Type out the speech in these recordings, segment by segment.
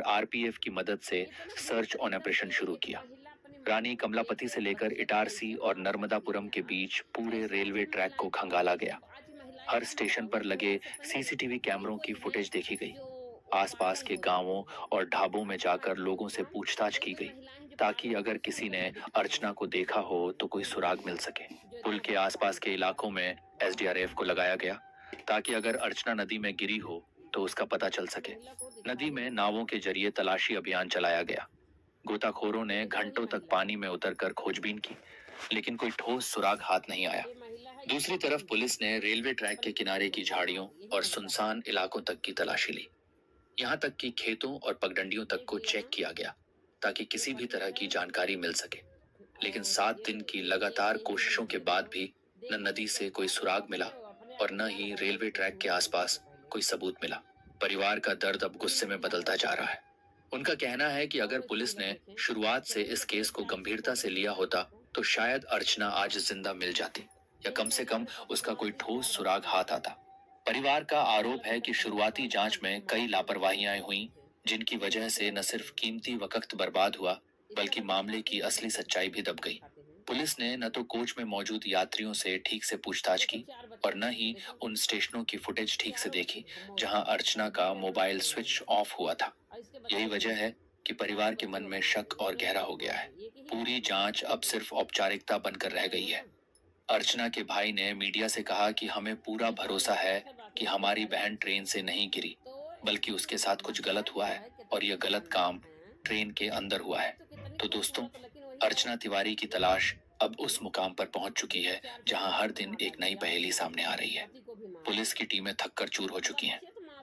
और आरपीएफ की मदद से सर्च ऑन ऑपरेशन शुरू किया। रानी कमलापति से लेकर इटारसी और नर्मदापुरम के बीच पूरे रेलवे ट्रैक को खंगाला गया। हर स्टेशन पर लगे सीसीटीवी कैमरों की फुटेज देखी गई। आसपास के गांवों और ढाबों में जाकर लोगों से पूछताछ की गई, ताकि अगर किसी ने अर्चना को देखा हो तो कोई सुराग मिल सके। पुल के आसपास के इलाकों में एसडीआरएफ को लगाया गया, ताकि अगर अर्चना नदी में गिरी हो तो उसका पता चल सके। नदी में नावों के जरिए तलाशी अभियान चलाया गया। गोताखोरों ने घंटों तक पानी में उतरकर खोजबीन की, लेकिन कोई ठोस सुराग हाथ नहीं आया। दूसरी तरफ पुलिस ने रेलवे ट्रैक के किनारे की झाड़ियों और सुनसान इलाकों तक की तलाशी ली। यहाँ तक कि खेतों और पगडंडियों तक को चेक किया गया। ताकि किसी भी तरह की जानकारी मिल सके। लेकिन 7 दिन की लगातार कोशिशों के बाद भी न नदी से कोई सुराग मिला और न ही रेलवे ट्रैक के आसपास कोई सबूत मिला। परिवार का दर्द अब गुस्से में बदलता जा रहा है। उनका कहना है कि अगर पुलिस ने शुरुआत से इस केस को गंभीरता से लिया होता तो शायद अर्चना आज जिंदा मिल जाती या कम से कम उसका कोई ठोस सुराग हाथ आता। परिवार का आरोप है कि शुरुआती जांच में कई लापरवाहियां हुई, जिनकी वजह से न सिर्फ कीमती वक्त बर्बाद हुआ बल्कि मामले की असली सच्चाई भी दब गई। पुलिस ने न तो कोच में मौजूद यात्रियों से ठीक से पूछताछ की और न ही उन स्टेशनों की फुटेज ठीक से देखी जहां अर्चना का मोबाइल स्विच ऑफ हुआ था। यही वजह है कि परिवार के मन में शक और गहरा हो गया है। पूरी जांच अब सिर्फ औपचारिकता बनकर रह गई है। अर्चना के भाई ने मीडिया से कहा कि हमें पूरा भरोसा है कि हमारी बहन ट्रेन से नहीं गिरी, बल्कि उसके साथ कुछ गलत हुआ है और यह गलत काम ट्रेन के अंदर हुआ है। तो दोस्तों, अर्चना तिवारी की तलाश अब उस मुकाम पर पहुंच चुकी है जहां हर दिन एक नई पहेली सामने आ रही है। पुलिस की टीमें थककर चूर हो चुकी हैं,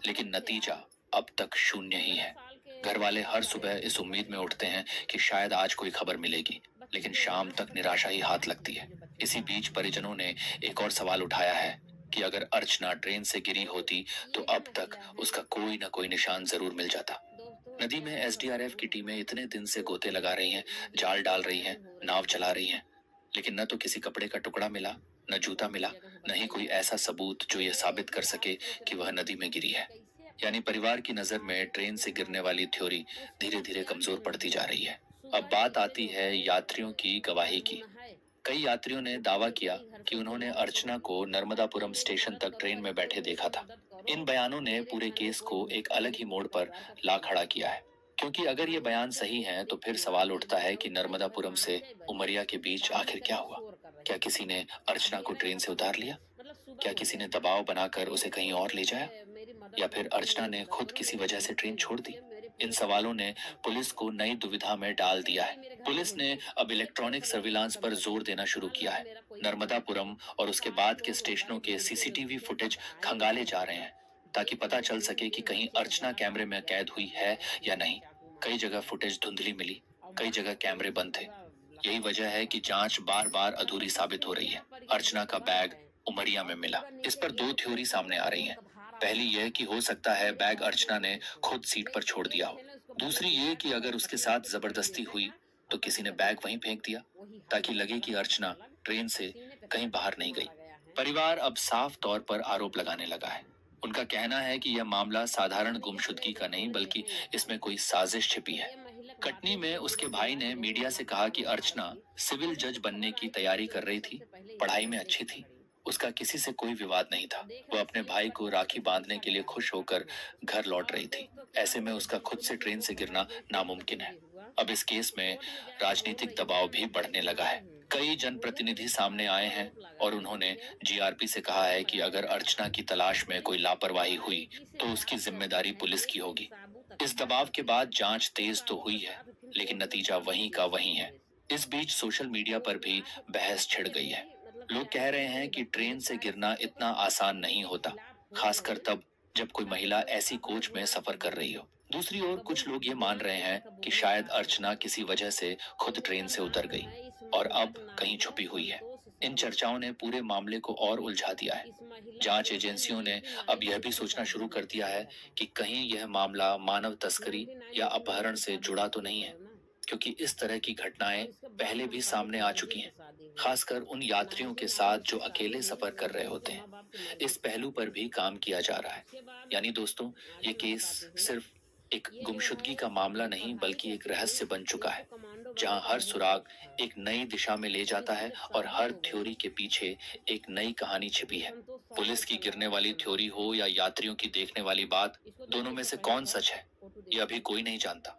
लेकिन नतीजा अब तक शून्य ही है। घर वाले हर सुबह इस उम्मीद में उठते हैं कि शायद आज कोई खबर मिलेगी, लेकिन शाम तक निराशा ही हाथ लगती है। इसी बीच परिजनों ने एक और सवाल उठाया है कि अगर अर्चना ट्रेन से गिरी होती तो अब तक उसका कोई न कोई निशान जरूर मिल जाता। नदी में एसडीआरएफ की टीमें इतने दिन से गोते लगा रही हैं, जाल डाल रही हैं, नाव चला रही हैं, लेकिन न तो किसी कपड़े का टुकड़ा मिला, न जूता मिला, न ही कोई ऐसा सबूत जो यह साबित कर सके कि वह नदी में गिरी है। यानी परिवार की नजर में ट्रेन से गिरने वाली थ्योरी धीरे धीरे कमजोर पड़ती जा रही है। अब बात आती है यात्रियों की गवाही की। कई यात्रियों ने दावा किया कि उन्होंने अर्चना को नर्मदापुरम स्टेशन तक ट्रेन में बैठे देखा था। इन बयानों ने पूरे केस को एक अलग ही मोड़ पर ला खड़ा किया है, क्योंकि अगर ये बयान सही हैं तो फिर सवाल उठता है कि नर्मदापुरम से उमरिया के बीच आखिर क्या हुआ। क्या किसी ने अर्चना को ट्रेन से उतार लिया? क्या किसी ने दबाव बनाकर उसे कहीं और ले जाया, या फिर अर्चना ने खुद किसी वजह से ट्रेन छोड़ दी? इन सवालों ने पुलिस को नई दुविधा में डाल दिया है। पुलिस ने अब इलेक्ट्रॉनिक सर्विलांस पर जोर देना शुरू किया है। नर्मदापुरम और उसके बाद के स्टेशनों के सीसीटीवी फुटेज खंगाले जा रहे हैं ताकि पता चल सके कि कहीं अर्चना कैमरे में कैद हुई है या नहीं। कई जगह फुटेज धुंधली मिली, कई जगह कैमरे बंद थे। यही वजह है कि जांच बार बार अधूरी साबित हो रही है। अर्चना का बैग उमरिया में मिला, इस पर दो थ्योरी सामने आ रही हैं। पहली यह कि हो सकता है बैग अर्चना ने खुद सीट पर छोड़ दिया हो। दूसरी ये कि अगर उसके साथ जबरदस्ती हुई तो किसी ने बैग वहीं फेंक दिया ताकि लगे कि अर्चना ट्रेन से कहीं बाहर नहीं गई। परिवार अब साफ तौर पर आरोप लगाने लगा है। उनका कहना है कि यह मामला साधारण गुमशुदगी का नहीं बल्कि इसमें कोई साजिश छिपी है। कटनी में उसके भाई ने मीडिया से कहा कि अर्चना सिविल जज बनने की तैयारी कर रही थी, पढ़ाई में अच्छी थी, उसका किसी से कोई विवाद नहीं था। वो अपने भाई को राखी बांधने के लिए खुश होकर घर लौट रही थी। ऐसे में उसका खुद से ट्रेन से गिरना नामुमकिन है। अब इस केस में राजनीतिक दबाव भी बढ़ने लगा है। कई जनप्रतिनिधि सामने आए हैं और उन्होंने जीआरपी से कहा है कि अगर अर्चना की तलाश में कोई लापरवाही हुई तो उसकी जिम्मेदारी पुलिस की होगी। इस दबाव के बाद जांच तेज तो हुई है, लेकिन नतीजा वहीं का वहीं है। इस बीच सोशल मीडिया पर भी बहस छिड़ गई है। लोग कह रहे हैं कि ट्रेन से गिरना इतना आसान नहीं होता, खासकर तब जब कोई महिला ऐसी कोच में सफर कर रही हो। दूसरी ओर कुछ लोग ये मान रहे हैं कि शायद अर्चना किसी वजह से खुद ट्रेन से उतर गई और अब कहीं छुपी हुई है। इन चर्चाओं ने पूरे मामले को और उलझा दिया है। जांच एजेंसियों ने अब यह भी सोचना शुरू कर दिया है कि कहीं यह मामला मानव तस्करी या अपहरण से जुड़ा तो नहीं है, क्योंकि इस तरह की घटनाएं पहले भी सामने आ चुकी हैं, खासकर उन यात्रियों के साथ जो अकेले सफर कर रहे होते हैं। इस पहलू पर भी काम किया जा रहा है। यानी दोस्तों, ये केस सिर्फ एक गुमशुदगी का मामला नहीं बल्कि एक रहस्य बन चुका है, जहां हर सुराग एक नई दिशा में ले जाता है और हर थ्योरी के पीछे एक नई कहानी छिपी है। पुलिस की गिरने वाली थ्योरी हो या यात्रियों की देखने वाली बात, दोनों में से कौन सच है यह अभी कोई नहीं जानता।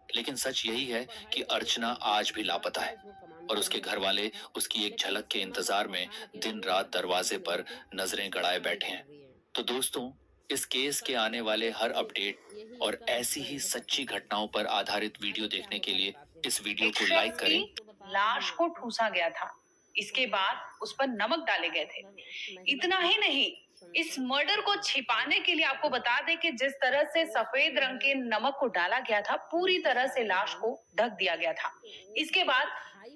लेकिन सच यही है कि अर्चना आज भी लापता है और उसके घर वाले उसकी एक झलक के इंतजार में दिन रात दरवाजे पर नजरें गड़ाए बैठे हैं। तो दोस्तों, इस केस के आने वाले हर अपडेट और ऐसी ही सच्ची घटनाओं पर आधारित वीडियो देखने के लिए इस वीडियो को लाइक करें। लाश को ठूसा गया था, इसके बाद उस पर नमक डाले गए थे। इतना ही नहीं, इस मर्डर को छिपाने के लिए आपको बता दें कि जिस तरह से सफेद रंग के नमक को डाला गया था, पूरी तरह से लाश को ढक दिया गया था। इसके बाद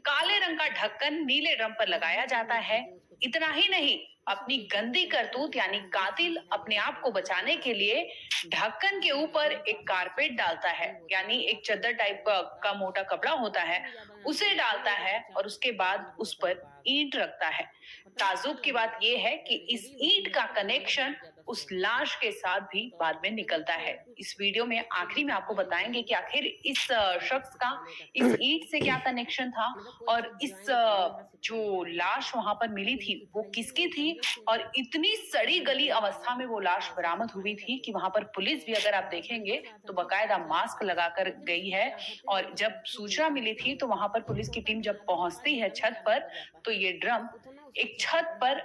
काले रंग का ढक्कन नीले ड्रम पर लगाया जाता है। इतना ही नहीं, अपनी गंदी करतूत यानी कातिल अपने आप को बचाने के लिए ढक्कन के ऊपर एक कारपेट डालता है, यानी एक चद्दर टाइप का मोटा कपड़ा होता है, उसे डालता है और उसके बाद उस पर ईंट रखता है। ताज्जुब की बात यह है कि इस ईंट का कनेक्शन उस लाश के साथ भी बाद में निकलता है। इस वीडियो में आखिरी में आपको बताएंगे कि आखिर इस शख्स का इस ईंट से क्या कनेक्शन था और इस जो लाश वहां पर मिली थी वो किसकी थी और इतनी सड़ी गली अवस्था में वो लाश बरामद हुई थी कि वहां पर पुलिस भी, अगर आप देखेंगे तो बाकायदा मास्क लगाकर गई है। और जब सूचना मिली थी तो वहां पर पुलिस की टीम जब पहुंचती है छत पर, तो ये ड्रम एक छत पर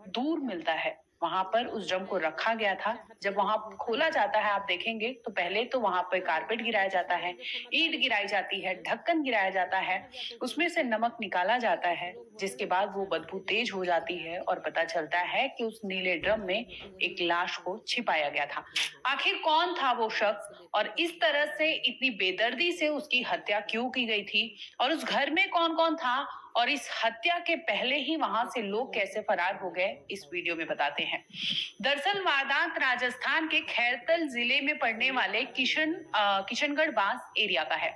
दूर मिलता है, वहां पर उस ड्रम को रखा गया था। जब वहां खोला जाता है आप देखेंगे तो पहले तो वहां पर कारपेट गिराया जाता है, ईंट गिराई जाती है, ढक्कन गिराया जाता है, उसमें से नमक निकाला जाता है, जिसके बाद वो बदबू तेज हो जाती है और पता चलता है कि उस नीले ड्रम में एक लाश को छिपाया गया था। आखिर कौन था वो शख्स और इस तरह से इतनी बेदर्दी से उसकी हत्या क्यों की गई थी और उस घर में कौन कौन था और इस हत्या के पहले ही वहां से लोग कैसे फरार हो गए, इस वीडियो में बताते हैं। दरअसल वारदात राजस्थान के खैरतल जिले में पड़ने वाले किशनगढ़ बास एरिया का है।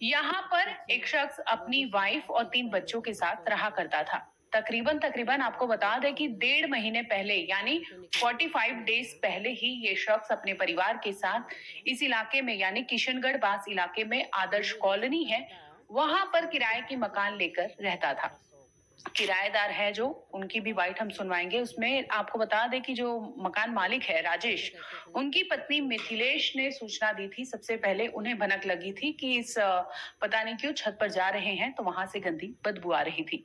यहाँ पर एक शख्स अपनी वाइफ और 3 बच्चों के साथ रहा करता था। तकरीबन आपको बता दें कि 1.5 महीने पहले यानी 45 डेज पहले ही ये शख्स अपने परिवार के साथ इस इलाके में यानी किशनगढ़ बास इलाके में आदर्श कॉलोनी है, वहां पर किराए की मकान लेकर रहता था। किराएदार है जो, उनकी भी बाइट हम सुनवाएंगे। उसमें आपको बता दें कि जो मकान मालिक है राजेश, उनकी पत्नी मिथिलेश ने सूचना दी थी। सबसे पहले उन्हें भनक लगी थी कि इस पता नहीं क्यों छत पर जा रहे हैं तो वहां से गंदी बदबू आ रही थी।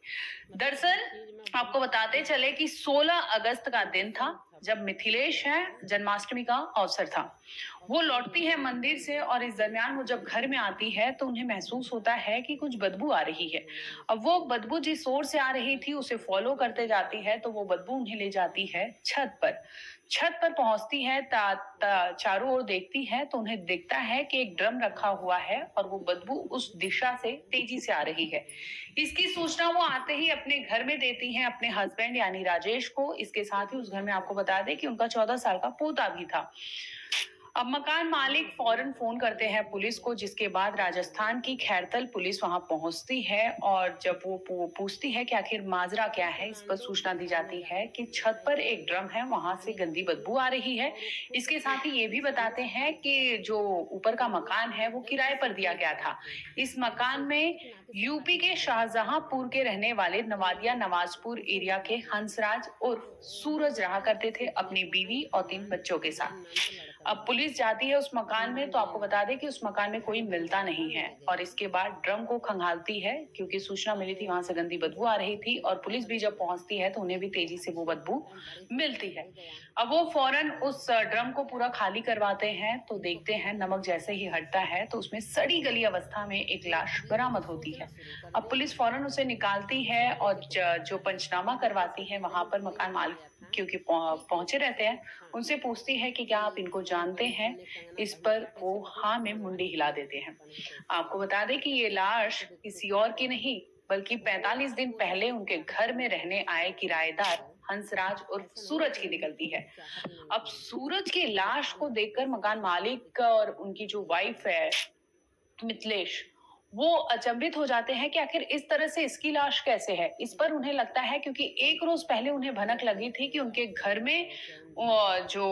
दरअसल आपको बताते चले कि 16 अगस्त का दिन था जब मिथिलेश है, जन्माष्टमी का अवसर था। वो लौटती है मंदिर से और इस दरमियान वो जब घर में आती है तो उन्हें महसूस होता है कि कुछ बदबू आ रही है। अब वो बदबू जिस ओर से आ रही थी उसे फॉलो करते जाती है तो वो बदबू उन्हें ले जाती है छत पर। छत पर पहुंचती है, चारों ओर देखती है तो उन्हें दिखता है कि एक ड्रम रखा हुआ है और वो बदबू उस दिशा से तेजी से आ रही है। इसकी सूचना वो आते ही अपने घर में देती हैं, अपने हस्बैंड यानी राजेश को। इसके साथ ही उस घर में आपको बता दें कि उनका 14 साल का पोता भी था। अब मकान मालिक फौरन फोन करते हैं पुलिस को, जिसके बाद राजस्थान की खैरतल पुलिस वहां पहुंचती है और जब वो पूछती है कि आखिर माजरा क्या है, इस पर सूचना दी जाती है कि छत पर एक ड्रम है, वहां से गंदी बदबू आ रही है। इसके साथ ही ये भी बताते हैं कि जो ऊपर का मकान है वो किराए पर दिया गया था। इस मकान में यूपी के शाहजहांपुर के रहने वाले नवादिया नवाजपुर एरिया के हंसराज उर्फ सूरज रहा करते थे अपनी बीवी और 3 बच्चों के साथ। अब पुलिस जाती है उस मकान में तो आपको बता दें कि उस मकान में कोई मिलता नहीं है और इसके बाद ड्रम को खंगालती है क्योंकि सूचना मिली थी वहां से गंदी बदबू आ रही थी और पुलिस भी जब पहुंचती है तो उन्हें भी तेजी से वो बदबू मिलती है। अब वो फौरन उस ड्रम को पूरा खाली करवाते हैं तो देखते हैं नमक जैसे ही हटता है तो उसमें सड़ी गली अवस्था में एक लाश बरामद होती है। अब पुलिस फौरन उसे निकालती है और जो पंचनामा करवाती है वहां पर मकान मालिक क्योंकि पहुंचे रहते हैं, उनसे पूछती है कि क्या आप इनको जानते हैं। इस पर वो हाँ में मुंडी हिला देते हैं। आपको बता दें कि ये लाश किसी और की नहीं बल्कि 45 दिन पहले उनके घर में रहने आए किराएदार हंसराज उर्फ सूरज की निकलती है। अब सूरज की लाश को देखकर मकान मालिक और उनकी जो वाइफ है मिथिलेश, वो अचंभित हो जाते हैं कि आखिर इस तरह से इसकी लाश कैसे है। इस पर उन्हें लगता है क्योंकि एक रोज पहले उन्हें भनक लगी थी कि उनके घर में जो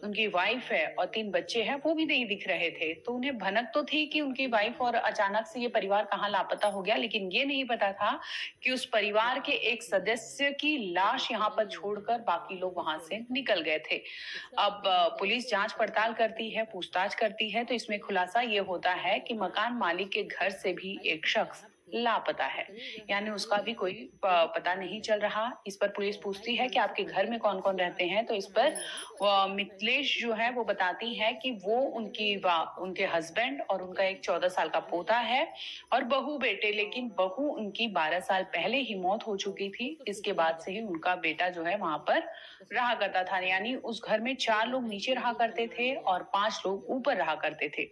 उनकी वाइफ है और 3 बच्चे हैं वो भी नहीं दिख रहे थे, तो उन्हें भनक तो थी कि उनकी वाइफ और अचानक से ये परिवार कहाँ लापता हो गया, लेकिन ये नहीं पता था कि उस परिवार के एक सदस्य की लाश यहाँ पर छोड़कर बाकी लोग वहां से निकल गए थे। अब पुलिस जांच पड़ताल करती है, पूछताछ करती है तो इसमें खुलासा ये होता है कि मकान मालिक के घर से भी एक शख्स लापता है, यानी उसका भी कोई पता नहीं चल रहा। इस पर पुलिस पूछती है कि आपके घर में कौन कौन रहते हैं, तो इस पर मिथिलेश जो है वो बताती है कि वो उनके हस्बैंड और उनका एक 14 साल का पोता है और बहू बेटे, लेकिन बहू उनकी 12 साल पहले ही मौत हो चुकी थी। इसके बाद से ही उनका बेटा जो है वहां पर रहा करता था, यानी उस घर में 4 लोग नीचे रहा करते थे और 5 लोग ऊपर रहा करते थे।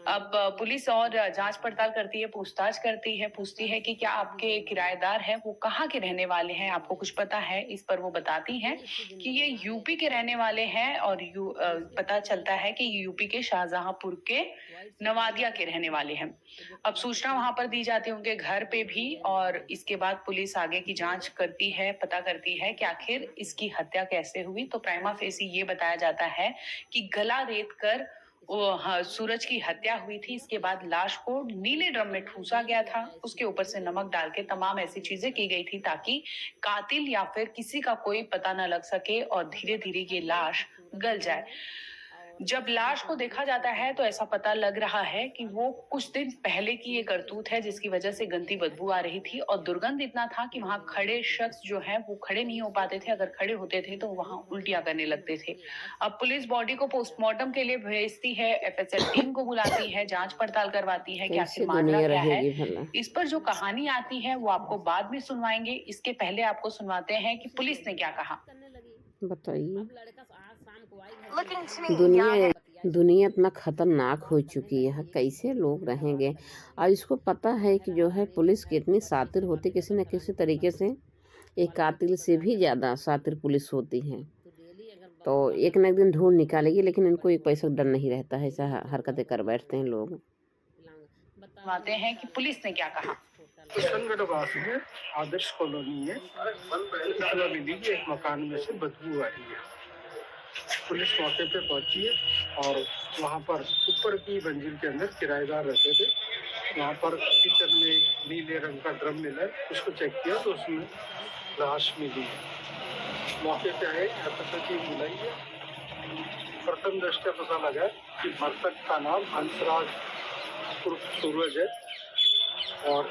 अब पुलिस और जांच पड़ताल करती है, पूछताछ करती है, पूछती है कि क्या आपके किराएदार हैं वो कहाँ के रहने वाले हैं, आपको कुछ पता है? इस पर वो बताती हैं कि ये यूपी के रहने वाले हैं और पता चलता है कि यूपी के शाहजहांपुर के नवादिया के रहने वाले हैं। अब सूचना वहां पर दी जाती है उनके घर पे भी, और इसके बाद पुलिस आगे की जांच करती है, पता करती है कि आखिर इसकी हत्या कैसे हुई। तो प्राइमा फेसी ये बताया जाता है कि गला रेत कर सूरज की हत्या हुई थी। इसके बाद लाश को नीले ड्रम में ठूसा गया था, उसके ऊपर से नमक डाल के तमाम ऐसी चीजें की गई थी ताकि कातिल या फिर किसी का कोई पता न लग सके और धीरे धीरे ये लाश गल जाए। जब लाश को देखा जाता है तो ऐसा पता लग रहा है कि वो कुछ दिन पहले की ये करतूत है, जिसकी वजह से गंदी बदबू आ रही थी और दुर्गंध इतना था कि वहां खड़े शख्स जो है वो खड़े नहीं हो पाते थे। अगर खड़े होते थे तो वहां उल्टियां करने लगते थे। अब पुलिस बॉडी को पोस्टमार्टम के लिए भेजती है, एफएसएल टीम को बुलाती है, जांच पड़ताल करवाती है कि आखिर मामला क्या है। इस पर जो कहानी आती है वो आपको बाद में सुनवाएंगे। इसके पहले आपको सुनवाते हैं कि पुलिस ने क्या कहा। बताइए, दुनिया इतना खतरनाक हो चुकी है, कैसे लोग रहेंगे। और इसको पता है कि जो है पुलिस कितनी शातिर होती, किसी न किसी तरीके से एक कातिल से भी ज़्यादा शातिर पुलिस होती है। तो एक न एक दिन ढूंढ निकालेगी, लेकिन इनको एक पैसा डर नहीं रहता है, ऐसा हरकतें कर बैठते हैं लोग। सुनवाते हैं कि पुलिस ने क्या कहा। किशनगढ़ में आदर्श कॉलोनी है, सूचना मिली कि एक मकान में से बदबू आ रही है। पुलिस मौके पे पहुंची है और वहां पर ऊपर की मंजिल के अंदर किराएदार रहते थे। वहां पर किचन में नीले रंग का ड्रम मिला है, उसको चेक किया तो उसमें लाश मिली है। मौके पे आए, एफएसएल टीम बुलाई है। प्रथम दृष्टया पता लगा कि मृतक का नाम हंसराज उर्फ सूरज है और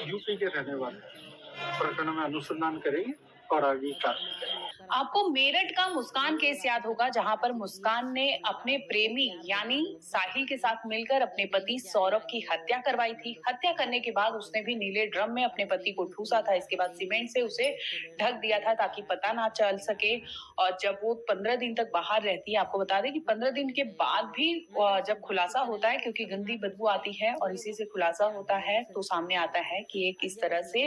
यूपी के रहने वाले हैं। प्रकरण में अनुसंधान करेंगे और आगे कार्रवाई करेंगे। आपको मेरठ का मुस्कान केस याद होगा, जहां पर मुस्कान ने अपने प्रेमी यानी साहिल के साथ मिलकर अपने पति सौरभ की हत्या करवाई थी। हत्या करने के बाद उसने भी नीले ड्रम में अपने पति को ठूसा था। इसके बाद सीमेंट से उसे ढक दिया था ताकि पता ना चल सके। और जब वो 15 दिन तक बाहर रहती है, आपको बता दें कि 15 दिन के बाद भी जब खुलासा होता है, क्योंकि गंदी बदबू आती है और इसी से खुलासा होता है, तो सामने आता है कि एक इस तरह से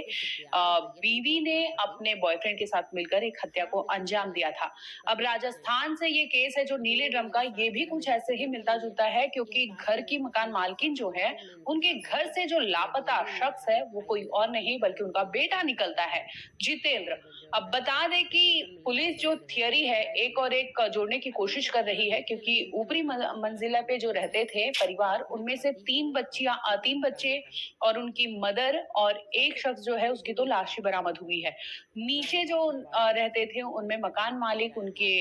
बीवी ने अपने बॉयफ्रेंड के साथ मिलकर एक हत्या को अंजाम दिया था। अब राजस्थान से ये केस है जो नीले ड्रम का, ये भी कुछ ऐसे ही मिलता जुलता है, क्योंकि घर की मकान मालकिन जो है, उनके घर से जो लापता शख्स है वो कोई और नहीं बल्कि उनका बेटा निकलता है, जितेंद्र। अब बता दें कि पुलिस जो थियरी है एक और एक जोड़ने की कोशिश कर रही है, क्योंकि ऊपरी मंजिला पे जो रहते थे परिवार, उनमें से 3 बच्चे और उनकी मदर और एक शख्स जो है उसकी तो लाश ही बरामद हुई है। नीचे जो रहते थे उनमें मकान मालिक, उनके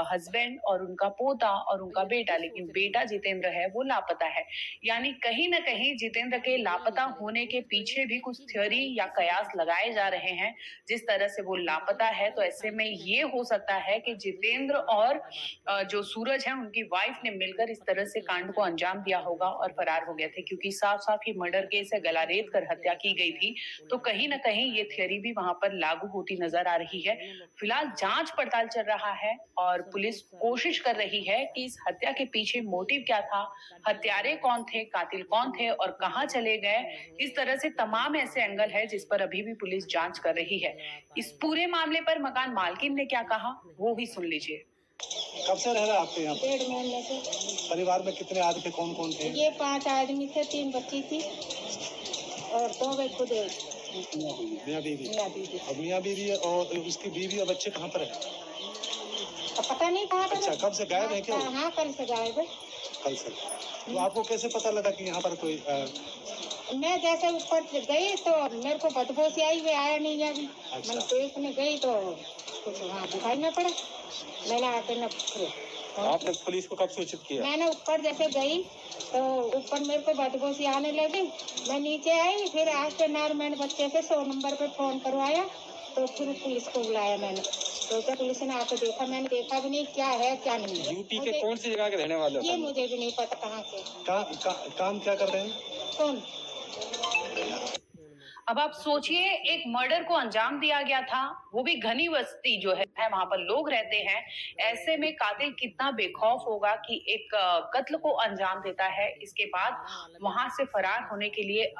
हस्बैंड और उनका पोता और उनका बेटा, लेकिन बेटा जितेंद्र है वो लापता है। यानी कहीं ना कहीं जितेंद्र के लापता होने के पीछे भी कुछ थ्योरी या कयास लगाए जा रहे हैं। जिस तरह से वो लापता है तो ऐसे में ये हो सकता है कि जितेंद्र और जो सूरज है उनकी वाइफ ने मिलकर इस तरह से कांड को अंजाम दिया होगा और फरार हो गए थे, क्योंकि साफ साफ ही मर्डर केस है, गला रेत कर हत्या की गई थी। तो कहीं ना कहीं ये थियरी भी वहां पर लागू होती नजर आ रही है। फिलहाल जांच पड़ताल चल रहा है और पुलिस कोशिश कर रही है कि इस हत्या के पीछे मोटिव क्या था, हत्यारे कौन थे, कातिल कौन थे और कहां चले गए। इस तरह से तमाम ऐसे एंगल है जिस पर अभी भी पुलिस जांच कर रही है। इस पूरे मामले पर मकान मालकिन ने क्या कहा वो भी सुन लीजिए। कब से रह रहे हैं आपके यहाँ पर? 1.5 महीने से। परिवार में कितने आदमी थे, कौन कौन थे? ये 5 आदमी थे, 3 बच्ची थी और 2 गए खुद। मियाँ बीवी। अब मियाँ बीवी और उसकी बीवी और बच्चे कहाँ पर है? पता नहीं कहाँ पर। अच्छा, कब से गायब है क्या? हाँ, कल से गायब है। कल से। तो आपको कैसे पता लगा कि यहाँ पर कोई मैं जैसे ऊपर गई तो मेरे को बदबू से आई, वे आया नहीं अभी। अच्छा। मैंने देखने गई तो कुछ वहाँ दिखाई न पड़ा। मैंने आके न आपने पुलिस को कब सूचित किया? मैंने ऊपर जैसे गई तो ऊपर मेरे को बदबू सी आने लगी। मैं नीचे आई, फिर आस्टेनार मैंने बच्चे से 100 नंबर पे फोन करवाया, तो फिर पुलिस को बुलाया मैंने। तो क्या पुलिस ने आके देखा, मैंने देखा भी नहीं क्या है क्या नहीं है। यूपी के कौन सी जगह के रहने वाले हो? ये मुझे भी नहीं पता कहाँ से। काम क्या कर रहे हैं? कौन? अब आप सोचिए, एक मर्डर को अंजाम दिया गया था, वो भी घनी बस्ती जो है वहां पर लोग रहते हैं। ऐसे में कातिल कितना बेखौफ होगा कि एक कत्ल को अंजाम देता है, इसके बाद वहां से फरार होने के लिए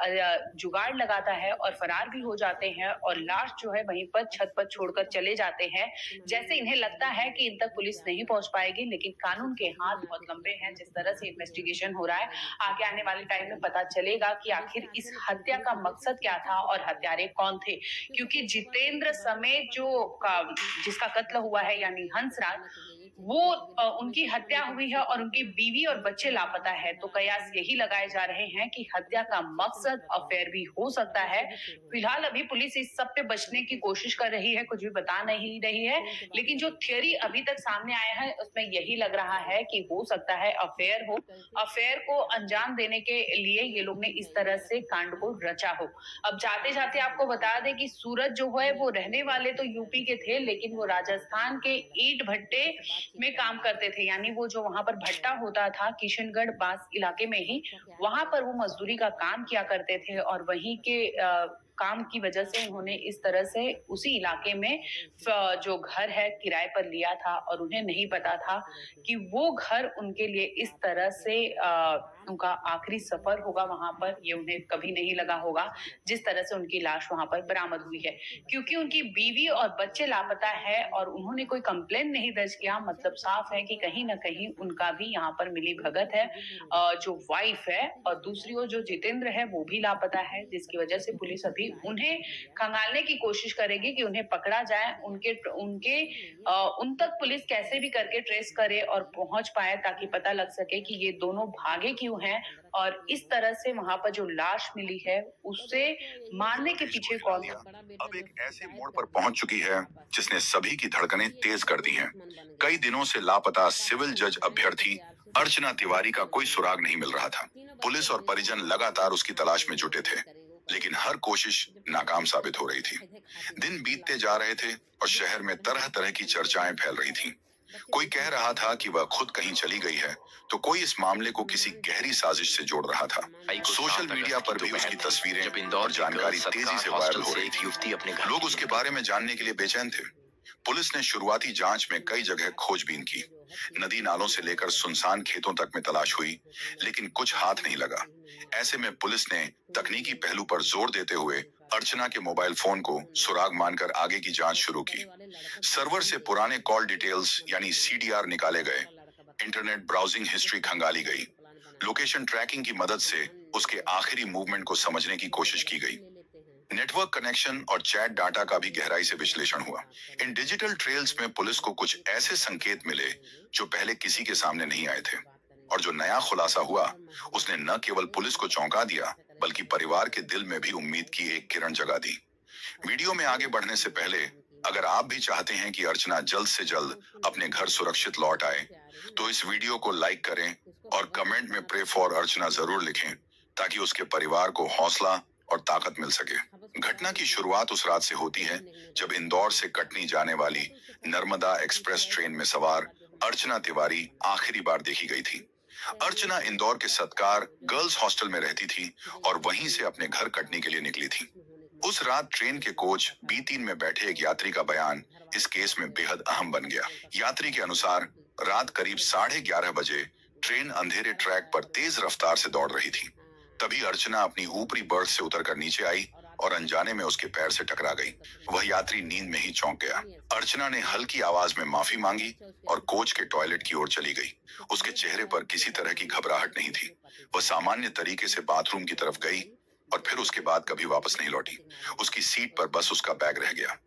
जुगाड़ लगाता है और फरार भी हो जाते हैं और लाश जो है वहीं पर छत पर छोड़कर चले जाते हैं। जैसे इन्हें लगता है कि इन तक पुलिस नहीं पहुंच पाएगी, लेकिन कानून के हाथ बहुत लंबे हैं। जिस तरह से इन्वेस्टिगेशन हो रहा है, आगे आने वाले टाइम में पता चलेगा कि आखिर इस हत्या का मकसद क्या था और हत्यारे कौन थे। क्योंकि जितेंद्र समेत जिसका कत्ल हुआ है यानी हंसराज, वो उनकी हत्या हुई है और उनकी बीवी और बच्चे लापता है। तो कयास यही लगाए जा रहे हैं कि हत्या का मकसद अफेयर भी हो सकता है। फिलहाल अभी पुलिस इस सब पे बचने की कोशिश कर रही है, कुछ भी बता नहीं रही है, लेकिन जो थियरी अभी तक सामने आया है उसमें यही लग रहा है कि हो सकता है अफेयर हो। अफेयर को अंजाम देने के लिए ये लोग ने इस तरह से कांड को रचा हो। अब जाते जाते आपको बता दें कि सूरज जो है वो रहने वाले तो यूपी के थे, लेकिन वो राजस्थान के ईंट भट्टे में काम करते थे। यानी वो जो वहां पर भट्टा होता था किशनगढ़ बास इलाके में ही, वहां पर वो मजदूरी का काम किया करते थे और वहीं के काम की वजह से उन्होंने इस तरह से उसी इलाके में जो घर है किराए पर लिया था और उन्हें नहीं पता था कि वो घर उनके लिए इस तरह से उनका आखिरी सफर होगा वहां पर। ये उन्हें कभी नहीं लगा होगा जिस तरह से उनकी लाश वहां पर बरामद हुई है। क्योंकि उनकी बीवी और बच्चे लापता है और उन्होंने कोई कंप्लेन नहीं दर्ज किया, मतलब साफ है कि कहीं ना कहीं उनका भी यहाँ पर मिली भगत है। जो वाइफ है और दूसरी ओर जो जितेंद्र है वो भी लापता है, जिसकी वजह से पुलिस अभी उन्हें खंगालने की कोशिश करेगी कि उन्हें पकड़ा जाए। उन तक पुलिस कैसे भी करके ट्रेस करे और पहुंच पाए, ताकि पता लग सके कि ये दोनों भागे क्यों हैं और इस तरह से वहां पर जो लाश मिली है उससे मारने के पीछे कौन था। अब एक ऐसे मोड़ पर पहुंच चुकी है जिसने सभी की धड़कनें तेज कर दी हैं। कई दिनों से लापता सिविल जज अभ्यर्थी अर्चना तिवारी का कोई सुराग नहीं मिल रहा था। पुलिस और परिजन लगातार उसकी तलाश में जुटे थे, लेकिन हर कोशिश नाकाम साबित हो रही थी। दिन बीतते जा रहे थे और शहर में तरह तरह की चर्चाएं फैल रही थीं। कोई कह रहा था कि वह खुद कहीं चली गई है, तो कोई इस मामले को किसी गहरी साजिश से जोड़ रहा था। सोशल मीडिया पर भी उसकी तस्वीरें और जानकारी तेजी से वायरल हो रही थी। लोग उसके बारे में जानने के लिए बेचैन थे। पुलिस ने शुरुआती जांच में कई जगह खोजबीन की। नदी नालों से लेकर सुनसान खेतों तक में तलाश हुई, लेकिन कुछ हाथ नहीं लगा। ऐसे में पुलिस ने तकनीकी पहलू पर जोर देते हुए अर्चना के मोबाइल फोन को सुराग मानकर आगे की जांच शुरू की। सर्वर से पुराने कॉल डिटेल्स यानी सीडीआर निकाले गए, इंटरनेट ब्राउजिंग हिस्ट्री खंगाली गई, लोकेशन ट्रैकिंग की मदद से उसके आखिरी मूवमेंट को समझने की कोशिश की गई। नेटवर्क कनेक्शन और चैट डाटा का भी गहराई से विश्लेषण हुआ। इन डिजिटल ट्रेल्स में पुलिस को कुछ ऐसे संकेत मिले जो पहले किसी के सामने नहीं आए थे, और जो नया खुलासा हुआ उसने न केवल पुलिस को चौंका दिया, बल्कि परिवार के दिल में भी उम्मीद की एक किरण जगा दी। वीडियो में आगे बढ़ने से पहले, अगर आप भी चाहते हैं कि अर्चना जल्द से जल्द अपने घर सुरक्षित लौट आए, तो इस वीडियो को लाइक करें और कमेंट में प्रे फॉर अर्चना जरूर लिखें, ताकि उसके परिवार को हौसला और ताकत मिल सके। घटना की शुरुआत उस रात से होती है जब इंदौर से कटनी जाने वाली नर्मदा एक्सप्रेस ट्रेन में सवार अर्चना तिवारी आखिरी बार देखी गई थी। अर्चना इंदौर के सत्कार गर्ल्स हॉस्टल में रहती थी और वहीं से अपने घर कटनी के लिए निकली थी। उस रात ट्रेन के कोच B3 में बैठे एक यात्री का बयान इस केस में बेहद अहम बन गया। यात्री के अनुसार रात करीब 11:30 बजे ट्रेन अंधेरे ट्रैक पर तेज रफ्तार से दौड़ रही थी। तभी अर्चना अपनी ऊपरी बर्थ से उतरकर नीचे आई और अनजाने में उसके पैर से टकरा गई। वह यात्री नींद में ही चौंक गया। अर्चना ने हल्की आवाज में माफी मांगी और कोच के टॉयलेट की ओर चली गई। उसके चेहरे पर किसी तरह की घबराहट नहीं थी। वह सामान्य तरीके से बाथरूम की तरफ गई और फिर उसके बाद कभी वापस नहीं लौटी। उसकी सीट पर बस उसका बैग रह गया।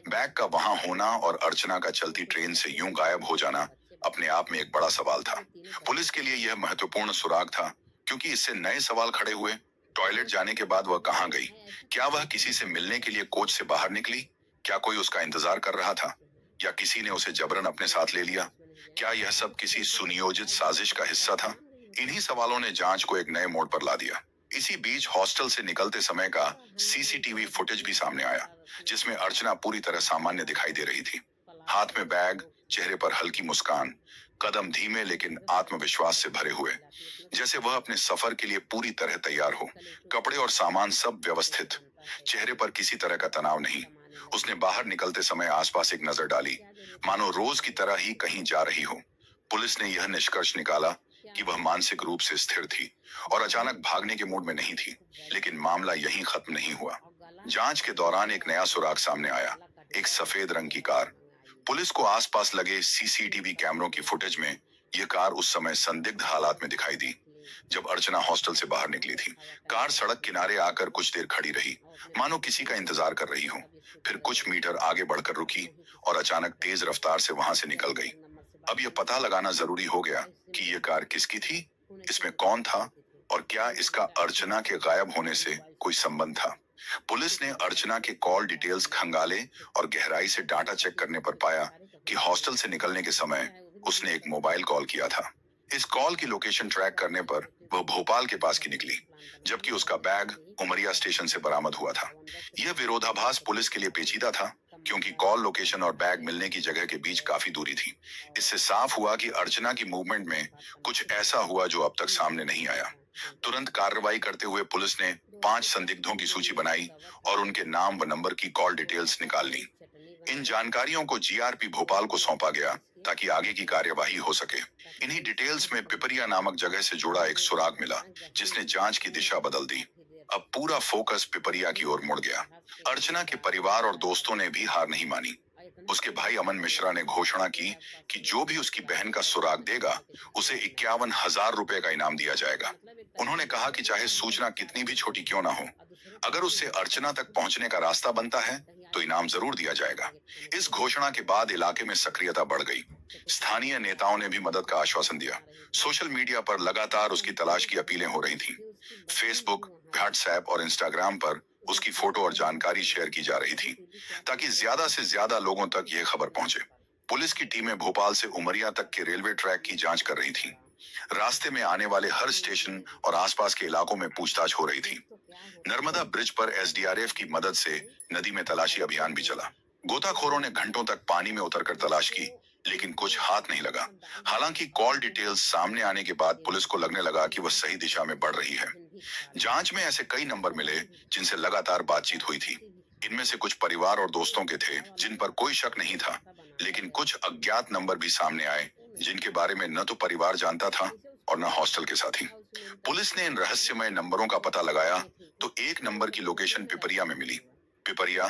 बैग का वहां होना और अर्चना का चलती ट्रेन से यूं गायब हो जाना अपने आप में एक बड़ा सवाल था। पुलिस के लिए यह महत्वपूर्ण सुराग था, क्योंकि इससे नए सवाल खड़े हुए। टॉयलेट जाने के बाद वह कहाँ गई? क्या वह किसी से मिलने के लिए कोच से बाहर निकली? क्या कोई उसका इंतजार कर रहा था? या किसी ने उसे जबरन अपने साथ ले लिया? क्या यह सब किसी सुनियोजित साजिश का हिस्सा था? इन्हीं सवालों ने जांच को एक नए मोड़ पर ला दिया। इसी बीच हॉस्टल से निकलते समय का सीसीटीवी फुटेज भी सामने आया, जिसमें अर्चना पूरी तरह सामान्य दिखाई दे रही थी। हाथ में बैग, चेहरे पर हल्की मुस्कान, कदम धीमे लेकिन आत्मविश्वास से भरे हुए, जैसे वह अपने सफर के लिए पूरी तरह तैयार हो। कपड़े और सामान सब व्यवस्थित, चेहरे पर किसी तरह का तनाव नहीं। उसने बाहर निकलते समय आसपास एक नजर डाली, मानो रोज की तरह ही कहीं जा रही हो। पुलिस ने यह निष्कर्ष निकाला कि वह मानसिक रूप से स्थिर थी और अचानक भागने के मूड में नहीं थी। लेकिन मामला यहीं खत्म नहीं हुआ। जांच के दौरान एक नया सुराग सामने आया, एक सफेद रंग की कार। पुलिस को आसपास लगे सीसीटीवी कैमरों की फुटेज में यह कार उस समय संदिग्ध हालात में दिखाई दी, जब अर्चना हॉस्टल से बाहर निकली थी। कार सड़क किनारे आकर कुछ देर खड़ी रही, मानो किसी का इंतजार कर रही हो। फिर कुछ मीटर आगे बढ़कर रुकी और अचानक तेज रफ्तार से वहां से निकल गई। अब यह पता लगाना जरूरी हो गया कि यह कार किसकी थी, इसमें कौन था और क्या इसका अर्चना के गायब होने से कोई संबंध था। पुलिस ने अर्चना के कॉल डिटेल्स खंगाले और गहराई से डाटा चेक करने पर पाया कि हॉस्टल से निकलने के समय उसने एक मोबाइल कॉल किया था। इस कॉल की लोकेशन ट्रैक करने पर वह भोपाल के पास की निकली, जबकि उसका बैग उमरिया स्टेशन से बरामद हुआ था। यह विरोधाभास पुलिस के लिए पेचीदा था, क्योंकि कॉल लोकेशन और बैग मिलने की जगह के बीच काफी दूरी थी। इससे साफ हुआ कि अर्चना की मूवमेंट में कुछ ऐसा हुआ जो अब तक सामने नहीं आया। तुरंत कार्रवाई करते हुए पुलिस ने 5 संदिग्धों की सूची बनाई और उनके नाम व नंबर की कॉल डिटेल्स निकाल ली। इन जानकारियों को जीआरपी भोपाल को सौंपा गया ताकि आगे की कार्यवाही हो सके। इन्हीं डिटेल्स में पिपरिया नामक जगह से जुड़ा एक सुराग मिला, जिसने जांच की दिशा बदल दी। अब पूरा फोकस पिपरिया की ओर मुड़ गया। अर्चना के परिवार और दोस्तों ने भी हार नहीं मानी। उसके भाई अमन मिश्रा ने घोषणा की कि जो भी उसकी बहन का सुराग देगा, उसे 51,000 रुपए का इनाम दिया जाएगा। उन्होंने कहा कि चाहे सूचना कितनी भी छोटी क्यों ना हो, अगर उससे अर्चना तक पहुंचने का रास्ता बनता है तो इनाम जरूर दिया जाएगा। इस घोषणा के बाद इलाके में सक्रियता बढ़ गई। स्थानीय नेताओं ने भी मदद का आश्वासन दिया। सोशल मीडिया पर लगातार उसकी तलाश की अपीलें हो रही थीं। फेसबुक, व्हाट्सएप और इंस्टाग्राम पर उसकी फोटो और जानकारी शेयर की जा रही थी, ताकि ज्यादा से ज्यादा लोगों तक यह खबर पहुंचे। पुलिस की टीमें भोपाल से उमरिया तक के रेलवे ट्रैक की जांच कर रही थीं। रास्ते में आने वाले हर स्टेशन और आसपास के इलाकों में पूछताछ हो रही थी। नर्मदा ब्रिज पर एसडीआरएफ की मदद से नदी में तलाशी अभियान भी चला। गोताखोरों ने घंटों तक पानी में उतरकर तलाश की, लेकिन कुछ हाथ नहीं लगा। हालांकि कॉल डिटेल्स सामने आने के बाद पुलिस को लगने लगा कि वह सही दिशा में बढ़ रही है। जांच में ऐसे कई नंबर मिले जिनसे लगातार बातचीत हुई थी। इनमें से कुछ परिवार और दोस्तों के थे, जिन पर कोई शक नहीं था, लेकिन कुछ अज्ञात नंबर भी सामने आए, जिनके बारे में न तो परिवार जानता था और न हॉस्टल के साथी। पुलिस ने इन रहस्यमय नंबरों का पता लगाया तो एक नंबर की लोकेशन पिपरिया में मिली। पिपरिया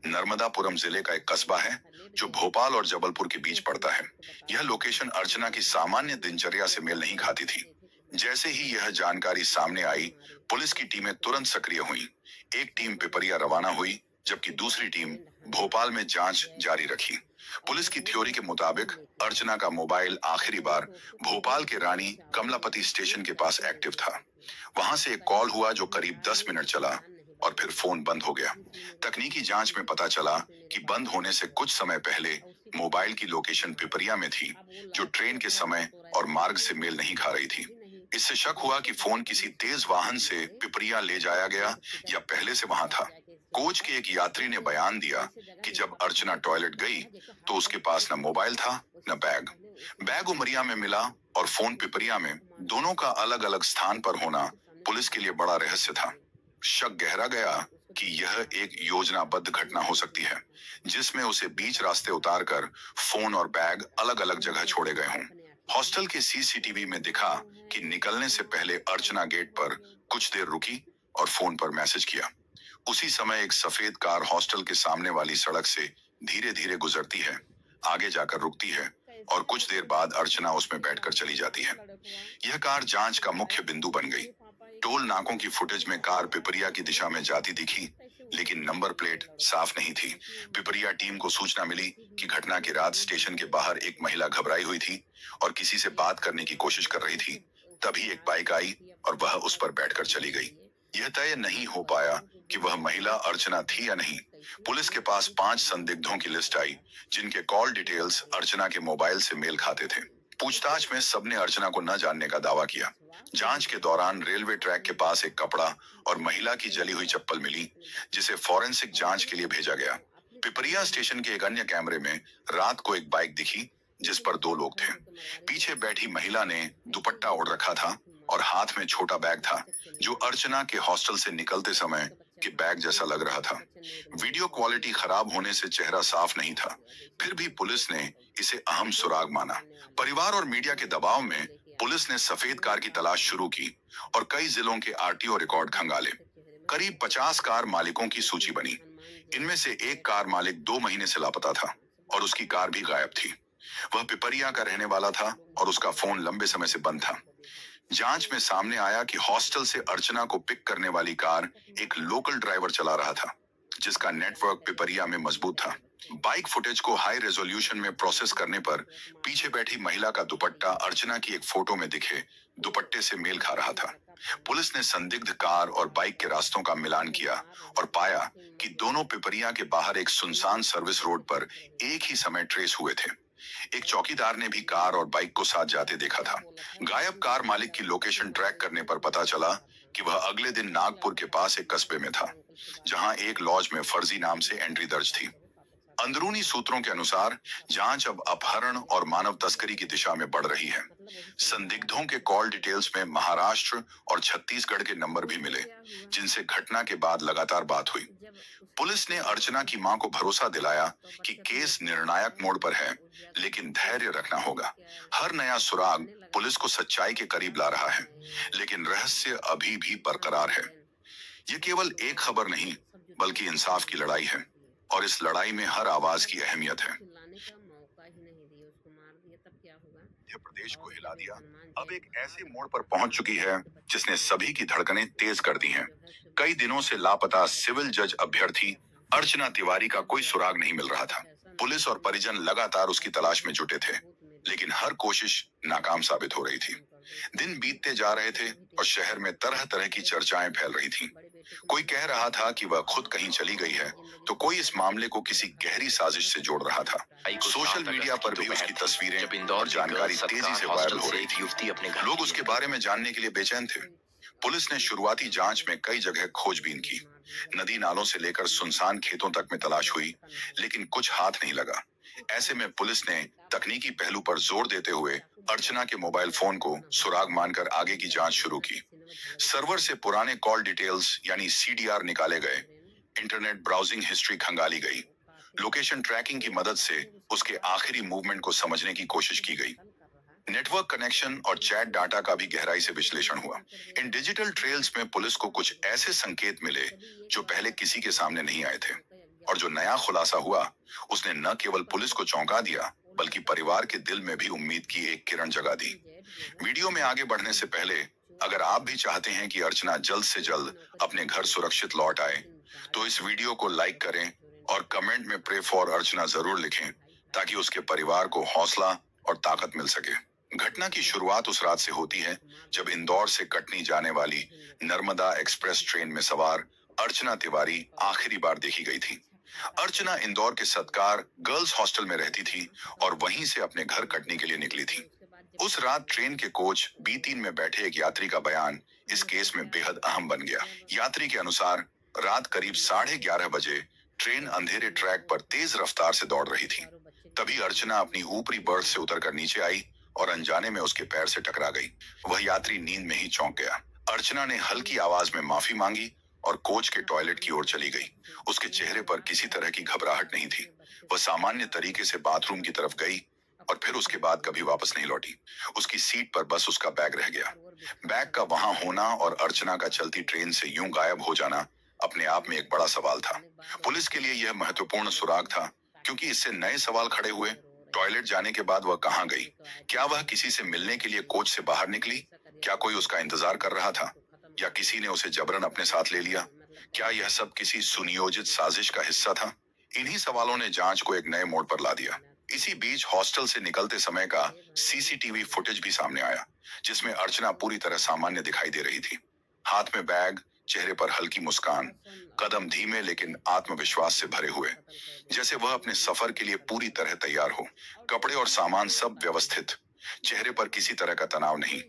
नर्मदापुरम जिले का एक कस्बा है जो भोपाल और जबलपुर के बीच पड़ता है। यह लोकेशन अर्चना की सामान्य दिनचर्या से मेल नहीं खाती थी। जैसे ही यह जानकारी सामने आई, पुलिस की टीमें तुरंत सक्रिय हुईं। एक टीम पिपरिया रवाना हुई, जबकि दूसरी टीम भोपाल में जांच जारी रखी। पुलिस की थ्योरी के मुताबिक अर्चना का मोबाइल आखिरी बार भोपाल के रानी कमलापति स्टेशन के पास एक्टिव था। वहां से एक कॉल हुआ जो करीब 10 मिनट चला और फिर फोन बंद हो गया। तकनीकी जांच में पता चला कि बंद होने से कुछ समय पहले मोबाइल की लोकेशन पिपरिया में थी, जो ट्रेन के समय और मार्ग से मेल नहीं खा रही थी। इससे शक हुआ कि फोन किसी तेज वाहन से पिपरिया ले जाया गया या पहले से वहां था। कोच के एक यात्री ने बयान दिया कि जब अर्चना टॉयलेट गई तो उसके पास न मोबाइल था न बैग। बैग उमरिया में मिला और फोन पिपरिया में। दोनों का अलग अलग स्थान पर होना पुलिस के लिए बड़ा रहस्य था। शक गहरा गया कि यह एक योजनाबद्ध घटना हो सकती है, जिसमें उसे बीच रास्ते उतारकर फोन और बैग अलग अलग जगह छोड़े गए हों। हॉस्टल के सीसीटीवी में दिखा कि निकलने से पहले अर्चना गेट पर कुछ देर रुकी और फोन पर मैसेज किया। उसी समय एक सफेद कार हॉस्टल के सामने वाली सड़क से धीरे धीरे गुजरती है, आगे जाकर रुकती है और कुछ देर बाद अर्चना उसमें बैठकर चली जाती है। यह कार जांच का मुख्य बिंदु बन गई। टोल नाकों की फुटेज में कार पिपरिया की दिशा में जाती दिखी, लेकिन नंबर प्लेट साफ नहीं थी। पिपरिया टीम को सूचना मिली कि घटना की रात स्टेशन के बाहर एक महिला घबराई हुई थी और किसी से बात करने की कोशिश कर रही थी। तभी एक बाइक आई और वह उस पर बैठकर चली गई। यह तय नहीं हो पाया कि वह महिला अर्चना थी या नहीं, पुलिस के पास 5 संदिग्धों की लिस्ट आई जिनके कॉल डिटेल्स अर्चना के मोबाइल से मेल खाते थे। पूछताछ में सबने अर्चना को न जानने का दावा किया। जांच के दौरान रेलवे ट्रैक के पास एक कपड़ा और महिला की जली हुई चप्पल मिली, जिसे फॉरेंसिक जांच के लिए भेजा गया। पिपरिया स्टेशन के एक अन्य कैमरे में रात को एक बाइक दिखी जिस पर 2 लोग थे। पीछे बैठी महिला ने दुपट्टा ओढ़ रखा था और हाथ में छोटा बैग था जो अर्चना के हॉस्टल से निकलते समय के बैग जैसा लग रहा था। वीडियो क्वालिटी खराब होने से चेहरा साफ नहीं था, फिर भी पुलिस ने इसे अहम सुराग माना। परिवार और मीडिया के दबाव में पुलिस ने सफेद कार की तलाश शुरू की और कई जिलों के आरटीओ रिकॉर्ड खंगाले। करीब 50 कार मालिकों की सूची बनी। इनमें से एक कार मालिक 2 महीने से लापता था और उसकी कार भी गायब थी। वह पिपरिया का रहने वाला था और उसका फोन लंबे समय से बंद था। जांच में सामने आया कि हॉस्टल से अर्चना को पिक करने वाली कार एक लोकल ड्राइवर चला रहा था जिसका नेटवर्क पिपरिया में मजबूत था। बाइक फुटेज को हाई रेजोल्यूशन में प्रोसेस करने पर पीछे बैठी महिला का दुपट्टा अर्चना की एक फोटो में दिखे दुपट्टे से मेल खा रहा था। पुलिस ने संदिग्ध कार और बाइक के रास्तों का मिलान किया और पाया कि दोनों पिपरिया के बाहर एक सुनसान सर्विस रोड पर एक ही समय ट्रेस हुए थे। एक चौकीदार ने भी कार और बाइक को साथ जाते देखा था। गायब कार मालिक की लोकेशन ट्रैक करने पर पता चला कि वह अगले दिन नागपुर के पास एक कस्बे में था, जहां एक लॉज में फर्जी नाम से एंट्री दर्ज थी। अंदरूनी सूत्रों के अनुसार जांच अब अपहरण और मानव तस्करी की दिशा में बढ़ रही है। संदिग्धों के कॉल डिटेल्स में महाराष्ट्र और छत्तीसगढ़ के नंबर भी मिले, जिनसे घटना के बाद लगातार बात हुई। पुलिस ने अर्चना की मां को भरोसा दिलाया कि केस निर्णायक मोड़ पर है, लेकिन धैर्य रखना होगा। हर नया सुराग पुलिस को सच्चाई के करीब ला रहा है, लेकिन रहस्य अभी भी बरकरार है। ये केवल एक खबर नहीं, बल्कि इंसाफ की लड़ाई है, और इस लड़ाई में हर आवाज की अहमियत है। मध्य प्रदेश को हिला दिया, अब एक ऐसे मोड़ पर पहुंच चुकी है जिसने सभी की धड़कनें तेज कर दी हैं। कई दिनों से लापता सिविल जज अभ्यर्थी अर्चना तिवारी का कोई सुराग नहीं मिल रहा था। पुलिस और परिजन लगातार उसकी तलाश में जुटे थे, लेकिन हर कोशिश नाकाम साबित हो रही थी। दिन बीतते जा रहे थे और शहर में तरह तरह की चर्चाएं फैल रही थीं। कोई कह रहा था कि वह खुद कहीं चली गई है, तो कोई इस मामले को किसी गहरी साजिश से जोड़ रहा था। सोशल मीडिया पर भी उसकी तस्वीरें और जानकारी तेजी से वायरल हो रही थी। लोग उसके बारे में जानने के लिए बेचैन थे। पुलिस ने शुरुआती जांच में कई जगह खोजबीन की। नदी नालों से लेकर सुनसान खेतों तक में तलाश हुई, लेकिन कुछ हाथ नहीं लगा। ऐसे में पुलिस ने तकनीकी पहलू पर जोर देते हुए अर्चना के मोबाइल फोन को सुराग मानकर आगे की जांच शुरू की। सर्वर से पुराने कॉल डिटेल्स यानी सीडीआर निकाले गए, इंटरनेट ब्राउजिंग हिस्ट्री खंगाली गई, लोकेशन ट्रैकिंग की मदद से उसके आखिरी मूवमेंट को समझने की कोशिश की गई। नेटवर्क कनेक्शन और चैट डाटा का भी गहराई से विश्लेषण हुआ। इन डिजिटल ट्रेल्स में पुलिस को कुछ ऐसे संकेत मिले जो पहले किसी के सामने नहीं आए थे, और जो नया खुलासा हुआ उसने न केवल पुलिस को चौंका दिया, बल्कि परिवार के दिल में भी उम्मीद की एक किरण जगा दी। वीडियो में आगे बढ़ने से पहले, अगर आप भी चाहते हैं कि अर्चना जल्द से जल्द अपने घर सुरक्षित लौट आए, तो इस वीडियो को लाइक करें और कमेंट में प्रे फॉर अर्चना जरूर लिखें, ताकि उसके परिवार को हौसला और ताकत मिल सके। घटना की शुरुआत उस रात से होती है जब इंदौर से कटनी जाने वाली नर्मदा एक्सप्रेस ट्रेन में सवार अर्चना तिवारी आखिरी बार देखी गई थी। अर्चना इंदौर के सत्कार गर्ल्स हॉस्टल में रहती थी और वहीं से अपने घर कटनी के लिए निकली थी। उस रात ट्रेन के कोच B3 में बैठे एक यात्री का बयान इस केस में बेहद अहम बन गया। यात्री के अनुसार रात करीब 11:30 बजे ट्रेन अंधेरे ट्रैक पर तेज रफ्तार से दौड़ रही थी। तभी अर्चना अपनी ऊपरी बर्थ से उतरकर नीचे आई और अनजाने में उसके पैर से टकरा गई। वह यात्री नींद में ही चौंक गया। अर्चना ने हल्की आवाज में माफी मांगी और कोच के टॉयलेट की ओर चली गई। उसके चेहरे पर किसी तरह की घबराहट नहीं थी। वह सामान्य तरीके से बाथरूम की तरफ गई और फिर उसके बाद कभी वापस नहीं लौटी। उसकी सीट पर बस उसका बैग रह गया। बैग का वहां होना और अर्चना का चलती ट्रेन से यूं गायब हो जाना अपने आप में एक बड़ा सवाल था। पुलिस के लिए यह महत्वपूर्ण सुराग था, क्योंकि इससे नए सवाल खड़े हुए। टॉयलेट जाने के बाद वह कहाँ गई? क्या वह किसी से मिलने के लिए कोच से बाहर निकली? क्या कोई उसका इंतजार कर रहा था, या किसी ने उसे जबरन अपने साथ ले लिया? क्या यह सब किसी सुनियोजित साजिश का हिस्सा था? इन्हीं सवालों ने जांच को एक नए मोड़ पर ला दिया। इसी बीच हॉस्टल से निकलते समय का सीसीटीवी फुटेज भी सामने आया, जिसमें अर्चना पूरी तरह सामान्य दिखाई दे रही थी। हाथ में बैग, चेहरे पर हल्की मुस्कान, कदम धीमे लेकिन आत्मविश्वास से भरे हुए, जैसे वह अपने सफर के लिए पूरी तरह तैयार हो। कपड़े और सामान सब व्यवस्थित, चेहरे पर किसी तरह का तनाव नहीं।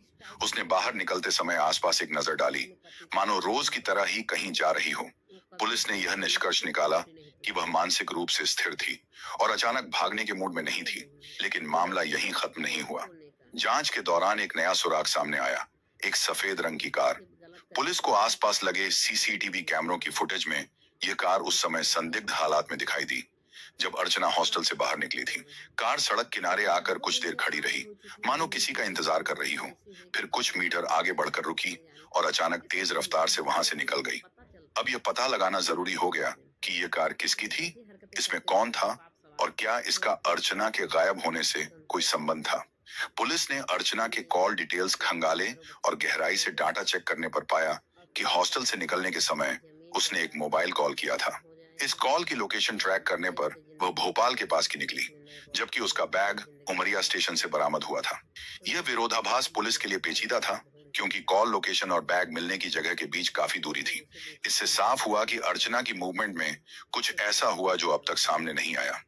उसने बाहर निकलते समय आसपास एक नजर डाली, मानो रोज की तरह ही कहीं जा रही हो। पुलिस ने यह निष्कर्ष निकाला कि वह मानसिक रूप से स्थिर थी और अचानक भागने के मूड में नहीं थी। लेकिन मामला यहीं खत्म नहीं हुआ। जांच के दौरान एक नया सुराग सामने आया, एक सफेद रंग की कार। पुलिस को आसपास लगे सीसीटीवी कैमरों की फुटेज में यह कार उस समय संदिग्ध हालात में दिखाई दी, जब अर्चना हॉस्टल से बाहर निकली थी। कार सड़क किनारे आकर कुछ देर खड़ी रही, मानो किसी का इंतजार कर रही हो। फिर कुछ मीटर आगे बढ़कर रुकी और अचानक तेज रफ्तार से वहां से निकल गई। अब यह पता लगाना जरूरी हो गया कि यह कार किसकी थी, इसमें कौन था और क्या इसका अर्चना के गायब होने से कोई संबंध था। पुलिस ने अर्चना के कॉल डिटेल्स खंगाले और गहराई से डाटा चेक करने पर पाया कि हॉस्टल से निकलने के समय उसने एक मोबाइल कॉल किया था। इस कॉल की लोकेशन ट्रैक करने पर वह भोपाल के पास की निकली, जबकि उसका बैग उमरिया स्टेशन से बरामद हुआ था। यह विरोधाभास पुलिस के लिए पेचीदा था, क्योंकि कॉल लोकेशन और बैग मिलने की जगह के बीच काफी दूरी थी। इससे साफ हुआ कि अर्चना की मूवमेंट में कुछ ऐसा हुआ जो अब तक सामने नहीं आया।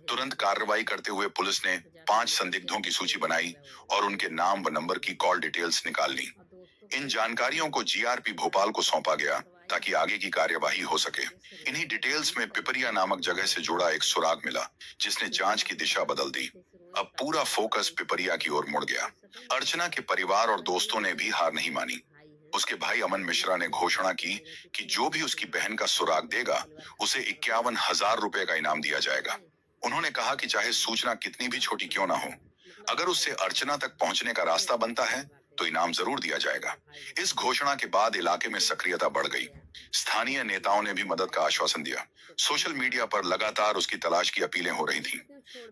तुरंत कार्रवाई करते हुए पुलिस ने 5 संदिग्धों की सूची बनाई और उनके नाम व नंबर की कॉल डिटेल्स निकाल ली। इन जानकारियों को जीआरपी भोपाल को सौंपा गया ताकि आगे की कार्यवाही हो सके। इन्हीं डिटेल्स में पिपरिया नामक जगह से जुड़ा एक सुराग मिला, जिसने जांच की दिशा बदल दी। अब पूरा फोकस पिपरिया की ओर मुड़ गया। अर्चना के परिवार और दोस्तों ने भी हार नहीं मानी। उसके भाई अमन मिश्रा ने घोषणा की कि जो भी उसकी बहन का सुराग देगा, उसे 51,000 रुपए का इनाम दिया जाएगा। उन्होंने कहा कि चाहे सूचना कितनी भी छोटी क्यों ना हो, अगर उससे अर्चना तक पहुंचने का रास्ता बनता है तो इनाम जरूर दिया जाएगा। इस घोषणा के बाद इलाके में सक्रियता बढ़ गई। स्थानीय नेताओं ने भी मदद का आश्वासन दिया। सोशल मीडिया पर लगातार उसकी तलाश की अपीलें हो रही थीं।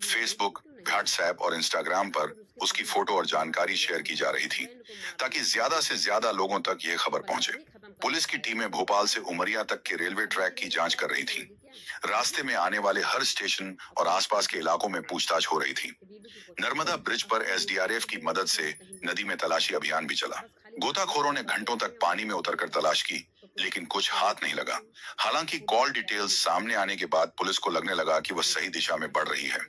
फेसबुक, व्हाट्सएप और इंस्टाग्राम पर उसकी फोटो और जानकारी शेयर की जा रही थी, ताकि ज्यादा से ज्यादा लोगों तक यह खबर पहुंचे। पुलिस की टीमें भोपाल से उमरिया तक के रेलवे ट्रैक की जांच कर रही थी। रास्ते में आने वाले हर स्टेशन और आसपास के इलाकों में पूछताछ हो रही थी। नर्मदा ब्रिज पर एसडीआरएफ की मदद से नदी में तलाशी अभियान भी चला। गोताखोरों ने घंटों तक पानी में उतरकर तलाश की, लेकिन कुछ हाथ नहीं लगा। हालांकि कॉल डिटेल्स सामने आने के बाद पुलिस को लगने लगा कि वह सही दिशा में बढ़ रही है।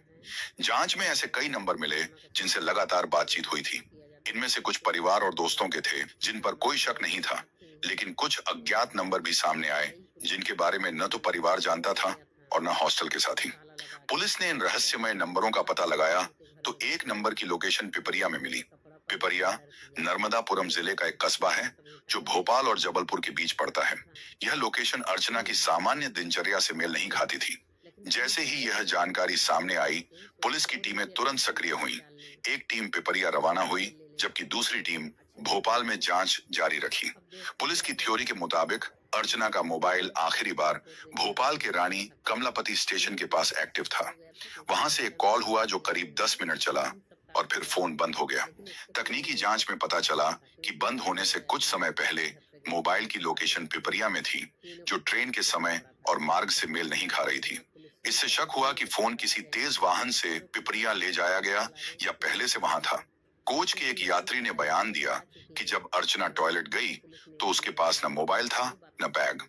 जांच में ऐसे कई नंबर मिले जिनसे लगातार बातचीत हुई थी। इनमें से कुछ परिवार और दोस्तों के थे, जिन पर कोई शक नहीं था, लेकिन कुछ अज्ञात नंबर भी सामने आए, जिनके बारे में न तो परिवार जानता था और न हॉस्टल के साथी। पुलिस ने इन रहस्यमय नंबरों का पता लगाया तो एक नंबर की लोकेशन पिपरिया में मिली। पिपरिया नर्मदापुरम जिले का एक कस्बा है जो भोपाल और जबलपुर के बीच पड़ता है। यह लोकेशन अर्चना की सामान्य दिनचर्या से मेल नहीं खाती थी। जैसे ही यह जानकारी सामने आई, पुलिस की टीमें तुरंत सक्रिय हुईं। एक टीम पिपरिया रवाना हुई, जबकि दूसरी टीम भोपाल में जांच जारी रखी। पुलिस की थ्योरी के मुताबिक अर्चना का मोबाइल आखिरी बार भोपाल के रानी कमलापति स्टेशन के पास एक्टिव था। वहां से एक कॉल हुआ जो करीब 10 मिनट चला और फिर फोन बंद हो गया। तकनीकी जांच में पता चला कि बंद होने से कुछ समय पहले मोबाइल की लोकेशन पिपरिया में थी, जो ट्रेन के समय और मार्ग से मेल नहीं खा रही थी। इससे शक हुआ कि फोन किसी तेज वाहन से पिपरिया ले जाया गया या पहले से वहां था। कोच के एक यात्री ने बयान दिया कि जब अर्चना टॉयलेट गई तो उसके पास न मोबाइल था न बैग।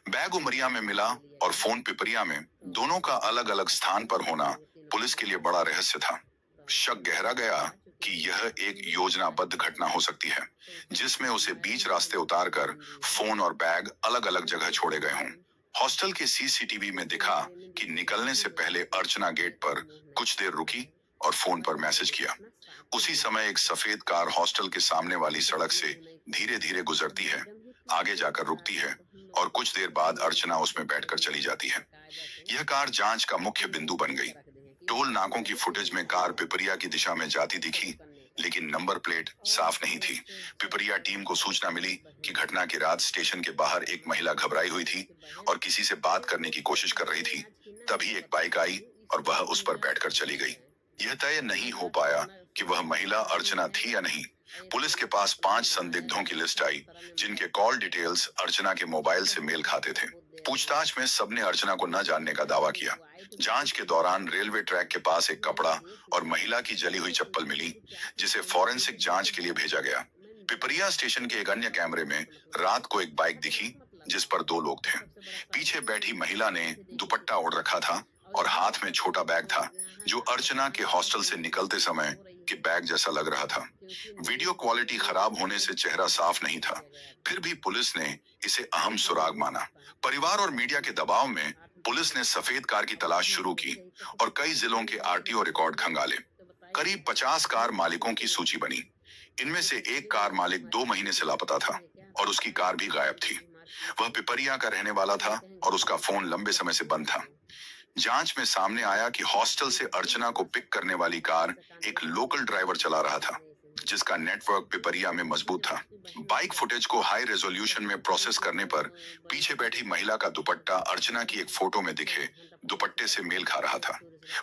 बैग उमरिया में मिला और फोन पिपरिया में। दोनों का अलग अलग स्थान पर होना पुलिस के लिए बड़ा रहस्य था। शक गहरा गया कि यह एक योजनाबद्ध घटना हो सकती है, जिसमें उसे बीच रास्ते उतारकर फोन और बैग अलग अलग जगह छोड़े गए हों। हॉस्टल के सीसीटीवी में दिखा कि निकलने से पहले अर्चना गेट पर कुछ देर रुकी और फोन पर मैसेज किया। उसी समय एक सफेद कार हॉस्टल के सामने वाली सड़क से धीरे धीरे गुजरती है, आगे जाकर रुकती है और कुछ देर बाद अर्चना उसमें बैठकर चली जाती है। यह कार जांच का मुख्य बिंदु बन गई। टोल नाकों की फुटेज में कार पिपरिया की दिशा में जाती दिखी, लेकिन नंबर प्लेट साफ नहीं थी। पिपरिया टीम को सूचना मिली कि घटना की रात स्टेशन के बाहर एक महिला घबराई हुई थी और किसी से बात करने की कोशिश कर रही थी। तभी एक बाइक आई और वह उस पर बैठकर चली गई। यह तय नहीं हो पाया कि वह महिला अर्चना थी या नहीं। पुलिस के पास 5 संदिग्धों की लिस्ट आई, जिनके कॉल डिटेल्स अर्चना के मोबाइल से मेल खाते थे। पूछताछ में सबने अर्चना को न जानने का दावा किया। जांच के दौरान रेलवे ट्रैक के पास एक कपड़ा और महिला की जली हुई चप्पल मिली, जिसे फॉरेंसिक जांच के लिए भेजा गया। पिपरिया स्टेशन के एक अन्य कैमरे में रात को एक बाइक दिखी, जिस पर 2 लोग थे। पीछे बैठी महिला ने दुपट्टा ओढ़ रखा था और हाथ में छोटा बैग था जो अर्चना के हॉस्टल से निकलते समय के बैग जैसा लग रहा था। वीडियो क्वालिटी खराब होने से चेहरा साफ नहीं था, फिर भी पुलिस ने इसे अहम सुराग माना। परिवार और मीडिया के दबाव में पुलिस ने सफेद कार की तलाश शुरू की और कई जिलों के आरटीओ रिकॉर्ड खंगाले। करीब 50 कार मालिकों की सूची बनी। इनमें से एक कार मालिक 2 महीने से लापता था और उसकी कार भी गायब थी। वह पिपरिया का रहने वाला था और उसका फोन लंबे समय से बंद था। जांच में सामने आया कि हॉस्टल से अर्चना को पिक करने वाली कार एक लोकल ड्राइवर चला रहा था, जिसका नेटवर्क पिपरिया में मजबूत था। बाइक फुटेज को हाई रेजोल्यूशन में प्रोसेस करने पर पीछे बैठी महिला का दुपट्टा अर्चना की एक फोटो में दिखे दुपट्टे से मेल खा रहा था।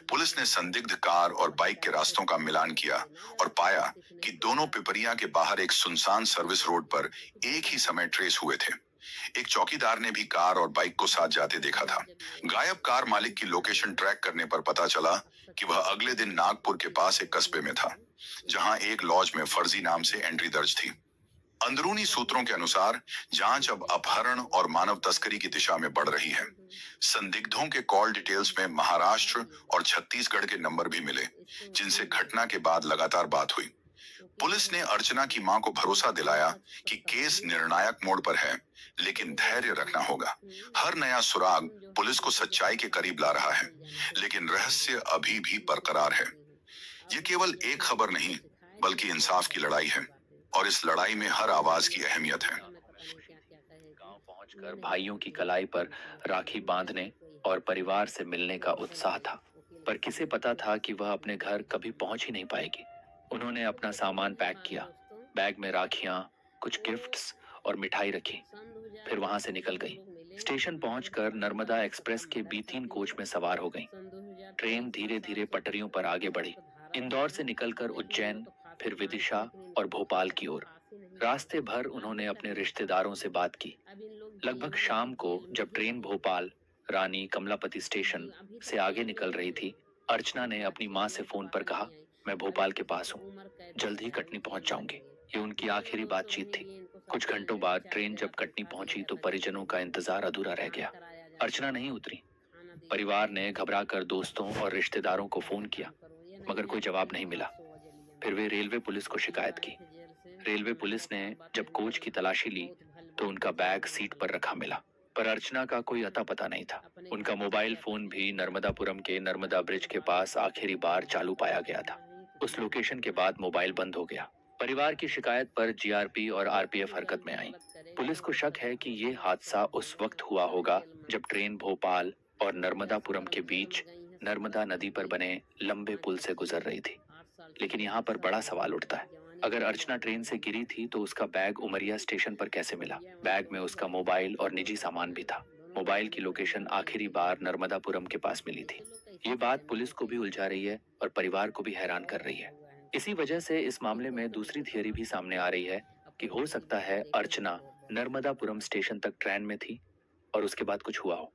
पुलिस ने संदिग्ध कार और बाइक के रास्तों का मिलान किया और पाया कि दोनों पिपरिया के बाहर एक सुनसान सर्विस रोड पर एक ही समय ट्रेस हुए थे। एक चौकीदार ने भी कार और बाइक को साथ जाते देखा था। गायब कार मालिक की लोकेशन ट्रैक करने पर पता चला कि वह अगले दिन नागपुर के पास एक कस्बे में था, जहां एक लॉज में फर्जी नाम से एंट्री दर्ज थी। अंदरूनी सूत्रों के अनुसार जांच अब अपहरण और मानव तस्करी की दिशा में बढ़ रही है। संदिग्धों के कॉल डिटेल्स में महाराष्ट्र और छत्तीसगढ़ के नंबर भी मिले, जिनसे घटना के बाद लगातार बात हुई। पुलिस ने अर्चना की मां को भरोसा दिलाया कि केस निर्णायक मोड़ पर है, लेकिन धैर्य रखना होगा। हर नया सुराग पुलिस को सच्चाई के करीब ला रहा है, लेकिन रहस्य अभी भी बरकरार है। ये केवल एक खबर नहीं, बल्कि इंसाफ की लड़ाई है और इस लड़ाई में हर आवाज की अहमियत है। गांव पहुंचकर भाइयों की कलाई पर राखी बांधने और परिवार से मिलने का उत्साह था, पर किसे पता था कि वह अपने घर कभी पहुंच ही नहीं पाएगी। उन्होंने अपना सामान पैक किया, बैग में राखियां, कुछ गिफ्ट्स और मिठाई रखी, फिर वहां से निकल गई। स्टेशन पहुंचकर नर्मदा एक्सप्रेस के B3 कोच में सवार हो गई। ट्रेन धीरे धीरे पटरियों पर आगे बढ़ी, इंदौर से निकलकर उज्जैन, फिर विदिशा और भोपाल की ओर। रास्ते भर उन्होंने अपने रिश्तेदारों से बात की। लगभग शाम को जब ट्रेन भोपाल रानी कमलापति स्टेशन से आगे निकल रही थी, अर्चना ने अपनी मां से फोन पर कहा, मैं भोपाल के पास हूँ, जल्द ही कटनी पहुंच जाऊंगी। ये उनकी आखिरी बातचीत थी। कुछ घंटों बाद ट्रेन जब कटनी पहुंची तो परिजनों का इंतजार अधूरा रह गया। अर्चना नहीं उतरी। परिवार ने घबराकर दोस्तों और रिश्तेदारों को फोन किया, मगर कोई जवाब नहीं मिला। फिर वे रेलवे पुलिस को शिकायत की। रेलवे पुलिस ने जब कोच की तलाशी ली तो उनका बैग सीट पर रखा मिला, पर अर्चना का कोई अता पता नहीं था। उनका मोबाइल फोन भी नर्मदापुरम के नर्मदा ब्रिज के पास आखिरी बार चालू पाया गया था। उस लोकेशन के बाद मोबाइल बंद हो गया। परिवार की शिकायत पर GRP और RPF हरकत में आई। पुलिस को शक है कि ये हादसा उस वक्त हुआ होगा जब ट्रेन भोपाल और नर्मदापुरम के बीच नर्मदा नदी पर बने लंबे पुल से गुजर रही थी। लेकिन यहाँ पर बड़ा सवाल उठता है, अगर अर्चना ट्रेन से गिरी थी तो उसका बैग उमरिया स्टेशन पर कैसे मिला? बैग में उसका मोबाइल और निजी सामान भी था। मोबाइल की लोकेशन आखिरी बार नर्मदापुरम के पास मिली थी। ये बात पुलिस को भी उलझा रही है और परिवार को भी हैरान कर रही है। इसी वजह से इस मामले में दूसरी थियरी भी सामने आ रही है कि हो सकता है अर्चना नर्मदापुरम स्टेशन तक ट्रेन में थी और उसके बाद कुछ हुआ हो।